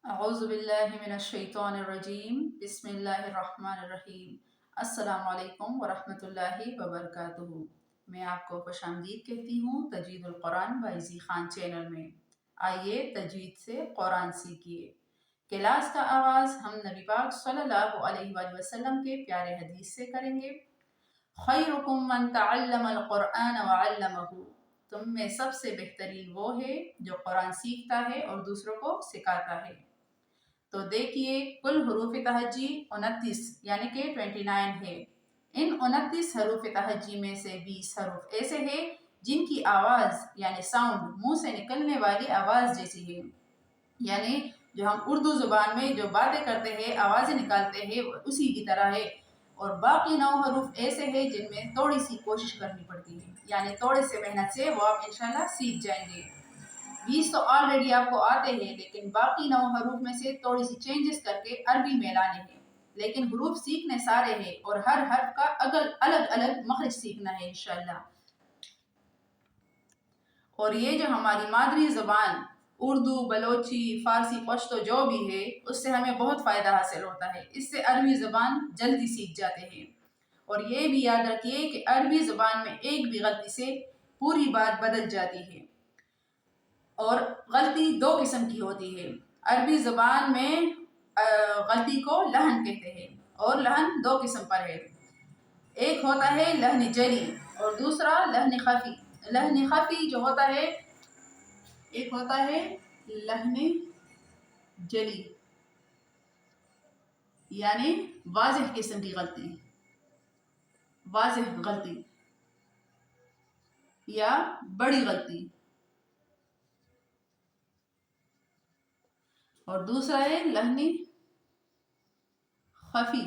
اعوذ باللہ من الشیطان الرجیم بسم اللہ الرحمن الرحیم۔ السلام علیکم ورحمۃ اللہ وبرکاتہ۔ میں آپ کو خوش آمدید کہتی ہوں تجوید القرآن بائی زی خان چینل میں۔ آئیے تجوید سے قرآن سیکھیے۔ کلاس کا آغاز ہم نبی پاک صلی اللہ علیہ وآلہ وسلم کے پیارے حدیث سے کریں گے۔ خیرکم من تعلم القرآن وعلمہ، تم میں سب سے بہترین وہ ہے جو قرآن سیکھتا ہے اور دوسروں کو سکھاتا ہے۔ تو دیکھیے کل حروف تہجی 29 یعنی کہ 29 ہے۔ ان 29 حروف تہجی میں سے 20 حروف ایسے ہیں جن کی آواز یعنی ساؤنڈ منہ سے نکلنے والی آواز جیسی ہے، یعنی جو ہم اردو زبان میں جو باتیں کرتے ہیں آوازیں نکالتے ہیں اسی کی طرح ہے۔ اور باقی 9 حروف ایسے ہیں جن میں تھوڑی سی کوشش کرنی پڑتی ہے، یعنی تھوڑے سے محنت سے وہ آپ انشاءاللہ سیکھ جائیں گے۔ 20 تو آلریڈی آپ کو آتے ہیں، لیکن باقی 9 حروف میں سے تھوڑی سی چینجز کر کے عربی میں لانے ہیں، لیکن حروف سیکھنے سارے ہیں اور ہر حرف کا الگ الگ مخرج سیکھنا ہے انشاءاللہ۔ اور یہ جو ہماری مادری زبان اردو، بلوچی، فارسی، پشتو جو بھی ہے اس سے ہمیں بہت فائدہ حاصل ہوتا ہے، اس سے عربی زبان جلدی سیکھ جاتے ہیں۔ اور یہ بھی یاد رکھیے کہ عربی زبان میں ایک بھی غلطی سے پوری بات بدل جاتی ہے، اور غلطی 2 قسم کی ہوتی ہے۔ عربی زبان میں غلطی کو لحن کہتے ہیں، اور لحن 2 قسم پر ہے، ایک ہوتا ہے لحن جلی اور دوسرا لحن خفی۔ لحن خفی جو ہوتا ہے، ایک ہوتا ہے لحن جلی یعنی واضح قسم کی غلطی، واضح غلطی یا بڑی غلطی، اور دوسرا ہے لحن خفی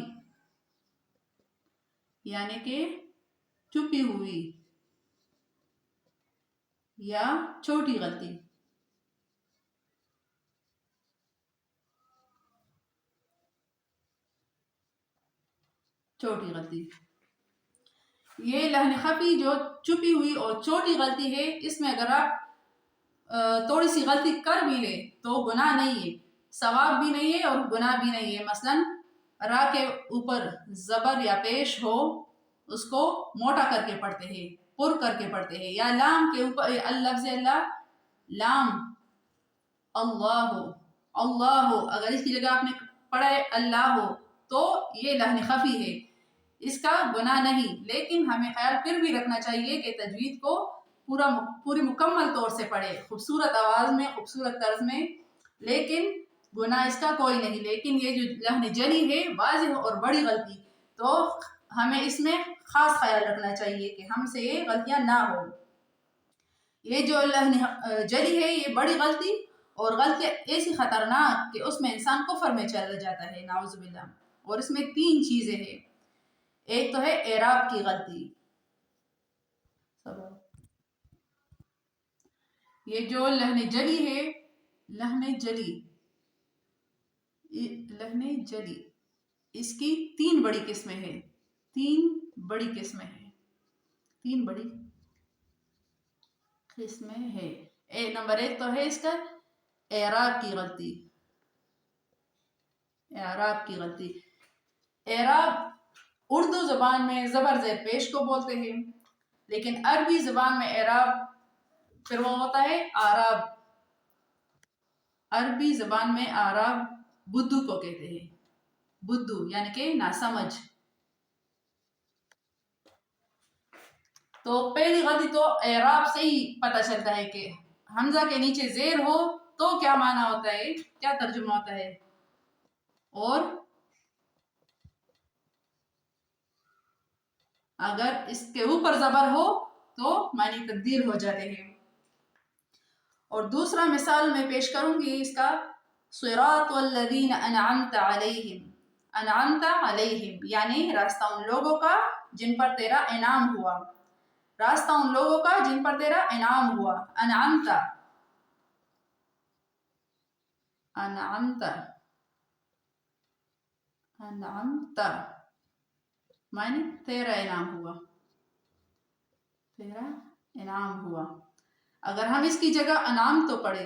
یعنی کہ چھپی ہوئی یا چھوٹی غلطی۔ چھوٹی غلطی، یہ لحن خفی جو چھپی ہوئی اور چھوٹی غلطی ہے، اس میں اگر آپ تھوڑی سی غلطی کر بھی لے تو گناہ نہیں ہے، ثواب بھی نہیں ہے اور گناہ بھی نہیں ہے۔ مثلا را کے اوپر زبر یا پیش ہو اس کو موٹا کر کے پڑھتے ہیں، پر کر کے پڑھتے ہیں، یا لام کے اوپر لفظ اللہ لام اللہ اللہ، اگر اس کی جگہ آپ نے پڑھا ہے اللہ تو یہ لحن خفی ہے، اس کا گناہ نہیں، لیکن ہمیں خیال پھر بھی رکھنا چاہیے کہ تجوید کو پوری مکمل طور سے پڑھے، خوبصورت آواز میں، خوبصورت طرز میں، لیکن گناہ اس کا کوئی نہیں۔ لیکن یہ جو لحن جلی ہے، واضح اور بڑی غلطی، تو ہمیں اس میں خاص خیال رکھنا چاہیے کہ ہم سے یہ غلطیاں نہ ہو۔ یہ جو لحن جلی ہے یہ بڑی غلطی، اور غلطی ایسی خطرناک کہ اس میں انسان کفر میں چلا جاتا ہے نعوذ باللہ۔ اور اس میں 3 چیزیں ہیں، ایک تو ہے اعراب کی غلطی، یہ جو لحن جلی ہے، لحن جلی اس کی 3 بڑی قسمیں ہیں، 3 بڑی قسمیں ہیں، 3 بڑی قسمیں ہیں۔ نمبر 1 تو ہے اس کا اعراب کی غلطی، اعراب کی غلطی۔ اعراب اردو زبان میں زبر زیر پیش کو بولتے ہیں، لیکن عربی زبان میں اعراب پھر وہ ہوتا ہے آراب۔ عربی زبان میں آراب بدو کو کہتے ہیں، بدو یعنی کہ ناسمجھ۔ تو پہلی غلطی تو اعراب سے ہی پتہ چلتا ہے کہ حمزہ کے نیچے زیر ہو تو کیا معنی ہوتا ہے، کیا ترجمہ ہوتا ہے، اور اگر اس کے اوپر زبر ہو تو معنی تبدیل ہو جاتے ہیں۔ اور دوسرا مثال میں پیش کروں گی اس کا، صراط الذین انعمت علیہم، انعمت علیہم یعنی راستہ ان لوگوں کا جن پر تیرا انعام ہوا، راستہ ان لوگوں کا جن پر تیرا انعام ہوا۔ انعمت، انعمت، انعمت معنی تیرا انعام ہوا، تیرا انعام ہوا۔ اگر ہم اس کی جگہ انعام تو پڑھے،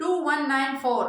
2194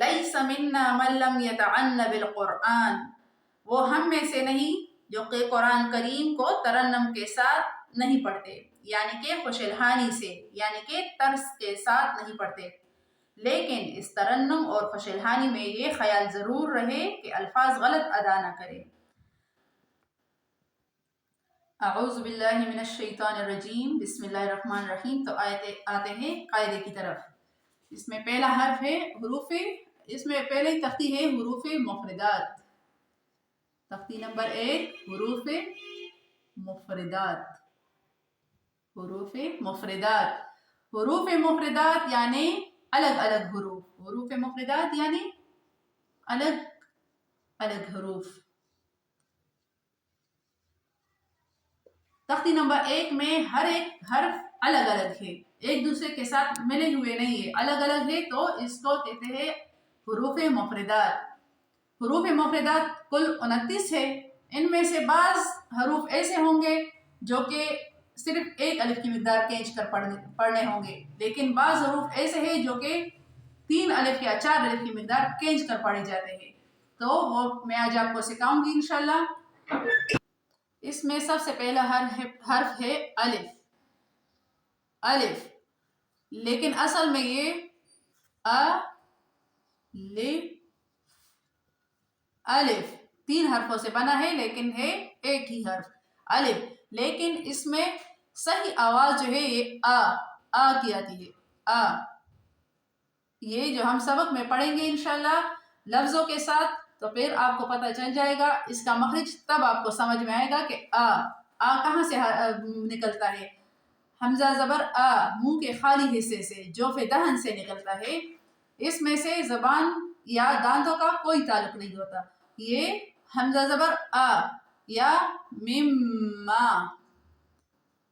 لیس منا من لم یتغن بالقرآن، وہ ہم میں سے نہیں جو کہ قرآن کریم کو ترنم کے ساتھ نہیں پڑھتے، یعنی کہ خوش الحانی سے، یعنی کہ طرز کے ساتھ نہیں پڑھتے۔ لیکن اس ترنم اور خوش الحانی میں یہ خیال ضرور رہے کہ الفاظ غلط ادا نہ کرے۔ اعوذ باللہ من الشیطان الرجیم، بسم اللہ الرحمن الرحیم۔ تو آتے ہیں قاعدے کی طرف۔ اس میں پہلا حرف ہے حروف، اس میں پہلے تختی ہے حروف مفردات۔ تختی نمبر 1 حروف مفردات۔ حروف مفردات، حروف مفردات یعنی الگ الگ حروف، حروف مفردات یعنی الگ الگ حروف۔ تختی نمبر 1 میں ہر ایک حرف الگ الگ ہے، ایک دوسرے کے ساتھ ملے ہوئے نہیں ہے، الگ الگ ہے، تو اس کو کہتے ہیں حروف مفردات۔ حروف مفردات کل 29 ہے، ان میں سے بعض حروف ایسے ہوں گے جو کہ صرف ایک الف کی مقدار کھینچ کر پڑھنے ہوں گے، لیکن بعض حروف ایسے ہیں جو کہ 3 الف یا 4 الف کی مقدار کھینچ کر پڑھے جاتے ہیں، تو وہ میں آج آپ کو سکھاؤں گی انشاءاللہ۔ اس میں سب سے پہلا حرف ہے الف۔ الف، لیکن اصل میں یہ الف 3 حرفوں سے بنا ہے، لیکن ہے ایک ہی حرف الف، لیکن اس میں صحیح آواز جو ہے یہ آ کی آتی ہے، آ۔ یہ جو ہم سبق میں پڑھیں گے انشاءاللہ لفظوں کے ساتھ، تو پھر آپ کو پتہ چل جائے گا اس کا مخرج، تب آپ کو سمجھ میں آئے گا کہ آ کہاں سے نکلتا ہے۔ حمزہ زبر آ منہ کے خالی حصے سے، جوف دہن سے نکلتا ہے، اس میں سے زبان یا دانتوں کا کوئی تعلق نہیں ہوتا۔ یہ حمزہ زبر آ یا مما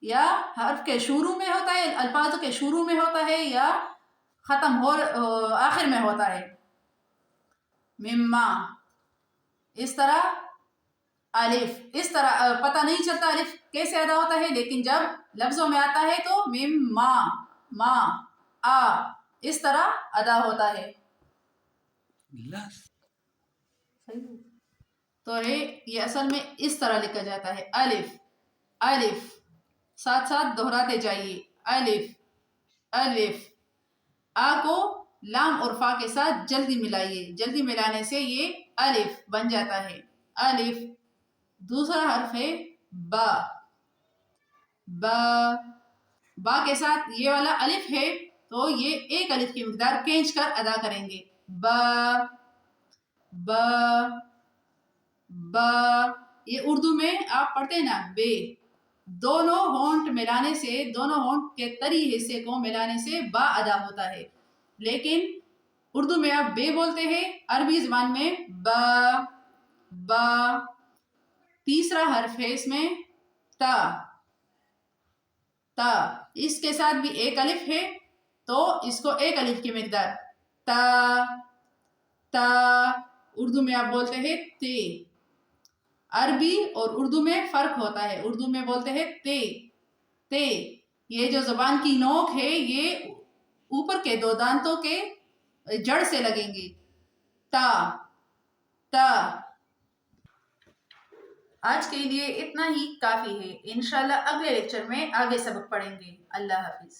یا حرف کے شروع میں ہوتا ہے، الفاظ کے شروع میں ہوتا ہے، یا ختم آخر میں ہوتا ہے۔ مما، اس طرح الف، اس طرح پتہ نہیں چلتا الف کیسے ادا ہوتا ہے، لیکن جب لفظوں میں آتا ہے تو مما، ما، آ، اس طرح ادا ہوتا ہے۔ تو یہ اصل میں اس طرح لکھا جاتا ہے، الف الف، ساتھ ساتھ دہراتے جائیے، الف الف۔ آ کو لام اور فا کے ساتھ جلدی ملائیے، جلدی ملانے سے یہ الف بن جاتا ہے، الف۔ دوسرا حرف ہے با۔ با، با کے ساتھ یہ والا الف ہے، تو یہ ایک الف کی مقدار کھینچ کر ادا کریں گے، با با با۔ یہ اردو میں آپ پڑھتے ہیں نا بے، دونوں ہونٹ ملانے سے، دونوں ہونٹ کے تری حصے کو ملانے سے با ادا ہوتا ہے، لیکن اردو میں آپ بے بولتے ہیں، عربی زبان میں با با۔ تیسرا حرف ہے اس میں تا۔ تا، اس کے ساتھ بھی ایک الف ہے، تو اس کو ایک الف کی مقدار، تا تا۔ اردو میں آپ بولتے ہیں تے، عربی اور اردو میں فرق ہوتا ہے، اردو میں بولتے ہیں تے تے۔ یہ جو زبان کی نوک ہے یہ اوپر کے 2 دانتوں کے جڑ سے لگیں گے، تا تا۔ آج کے لیے اتنا ہی کافی ہے، انشاءاللہ اگلے لیکچر میں آگے سبق پڑھیں گے۔ اللہ حافظ۔